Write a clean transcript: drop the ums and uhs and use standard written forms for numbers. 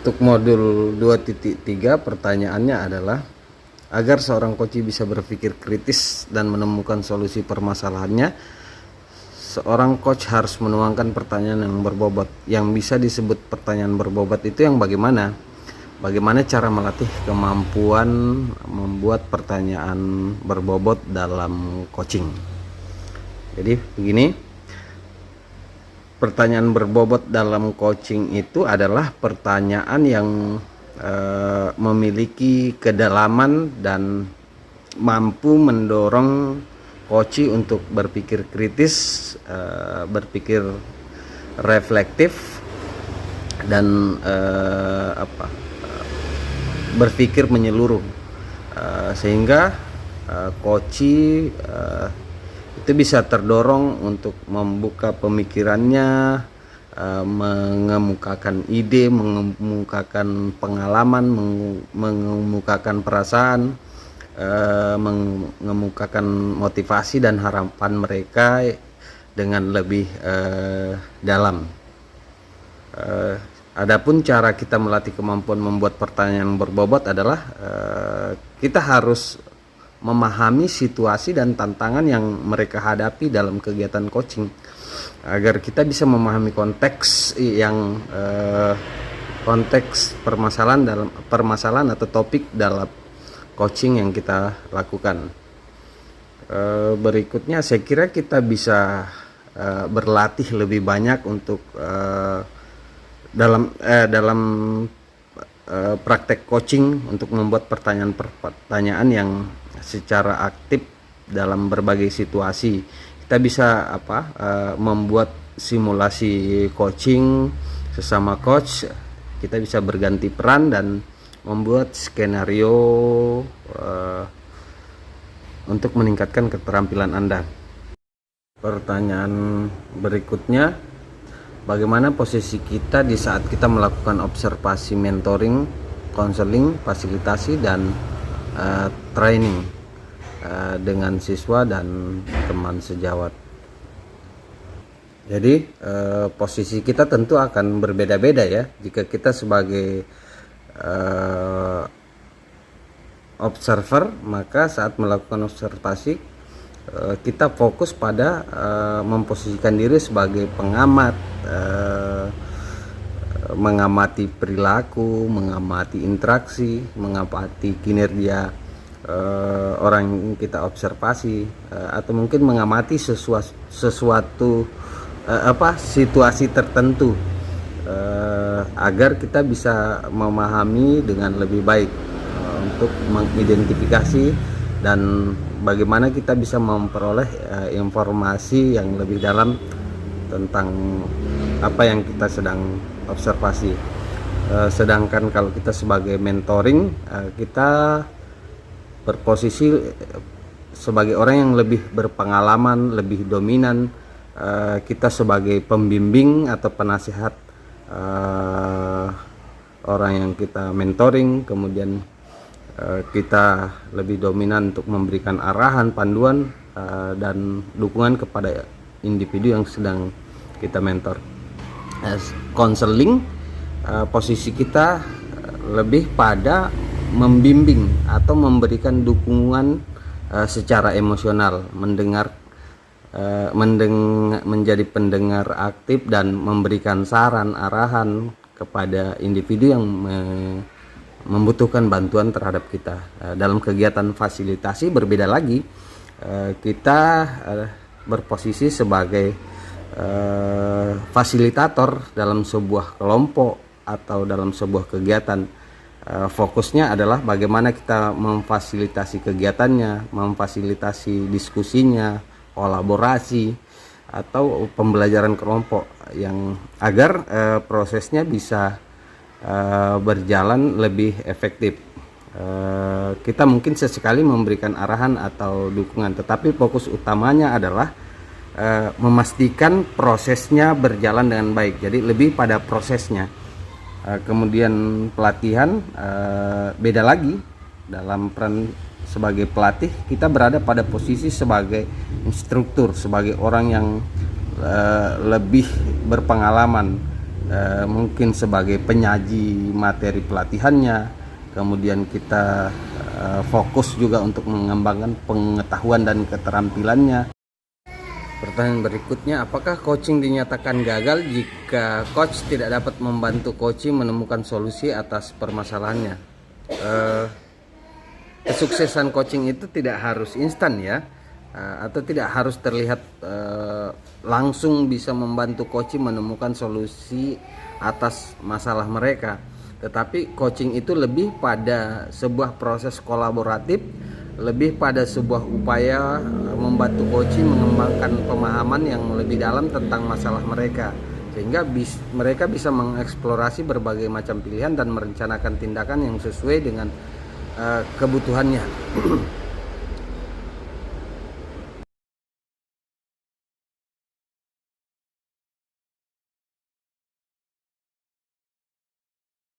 Untuk modul 2.3 pertanyaannya adalah, agar seorang coach bisa berpikir kritis dan menemukan solusi permasalahannya, seorang coach harus menuangkan pertanyaan yang berbobot. Yang bisa disebut pertanyaan berbobot itu yang bagaimana? Bagaimana cara melatih kemampuan membuat pertanyaan berbobot dalam coaching. Jadi begini, pertanyaan berbobot dalam coaching itu adalah pertanyaan yang memiliki kedalaman dan mampu mendorong coach untuk berpikir kritis, berpikir reflektif, dan berpikir menyeluruh, sehingga coach itu bisa terdorong untuk membuka pemikirannya, mengemukakan ide, mengemukakan pengalaman, mengemukakan perasaan, mengemukakan motivasi dan harapan mereka dengan lebih dalam. Adapun cara kita melatih kemampuan membuat pertanyaan berbobot adalah kita harus memahami situasi dan tantangan yang mereka hadapi dalam kegiatan coaching, agar kita bisa memahami konteks yang konteks permasalahan atau topik dalam coaching yang kita lakukan. Berikutnya saya kira kita bisa berlatih lebih banyak untuk dalam praktek coaching untuk membuat pertanyaan yang secara aktif dalam berbagai situasi. Kita bisa membuat simulasi coaching sesama coach. Kita bisa berganti peran dan membuat skenario untuk meningkatkan keterampilan Anda. Pertanyaan berikutnya, bagaimana posisi kita di saat kita melakukan observasi, mentoring, konseling, fasilitasi, dan training dengan siswa dan teman sejawat. Jadi posisi kita tentu akan berbeda-beda ya. Jika kita sebagai observer, maka saat melakukan observasi kita fokus pada memposisikan diri sebagai pengamat, mengamati perilaku, mengamati interaksi, mengamati kinerja orang yang kita observasi, atau mungkin mengamati sesuatu situasi tertentu, agar kita bisa memahami dengan lebih baik untuk mengidentifikasi dan bagaimana kita bisa memperoleh informasi yang lebih dalam tentang apa yang kita sedang observasi. Sedangkan kalau kita sebagai mentoring, kita berposisi sebagai orang yang lebih berpengalaman, lebih dominan. Kita sebagai pembimbing atau penasihat orang yang kita mentoring, kemudian kita lebih dominan untuk memberikan arahan, panduan, dan dukungan kepada individu yang sedang kita mentor. Konseling, posisi kita lebih pada membimbing atau memberikan dukungan secara emosional, menjadi pendengar aktif dan memberikan saran, arahan kepada individu yang membutuhkan bantuan terhadap kita. Dalam kegiatan fasilitasi berbeda lagi, kita berposisi sebagai fasilitator dalam sebuah kelompok atau dalam sebuah kegiatan. Fokusnya adalah bagaimana kita memfasilitasi kegiatannya, memfasilitasi diskusinya, kolaborasi, atau pembelajaran kelompok yang agar prosesnya bisa berjalan lebih efektif. Kita mungkin sesekali memberikan arahan atau dukungan, tetapi fokus utamanya adalah memastikan prosesnya berjalan dengan baik. Jadi lebih pada prosesnya. Kemudian pelatihan beda lagi. Dalam peran sebagai pelatih, kita berada pada posisi sebagai instruktur, sebagai orang yang lebih berpengalaman mungkin sebagai penyaji materi pelatihannya, kemudian kita fokus juga untuk mengembangkan pengetahuan dan keterampilannya. Pertanyaan berikutnya, apakah coaching dinyatakan gagal jika coach tidak dapat membantu coachee menemukan solusi atas permasalahannya? Kesuksesan coaching itu tidak harus instan ya, atau tidak harus terlihat langsung bisa membantu coachee menemukan solusi atas masalah mereka. Tetapi coaching itu lebih pada sebuah proses kolaboratif, lebih pada sebuah upaya membantu coachee mengembangkan pemahaman yang lebih dalam tentang masalah mereka, sehingga mereka bisa mengeksplorasi berbagai macam pilihan dan merencanakan tindakan yang sesuai dengan kebutuhannya.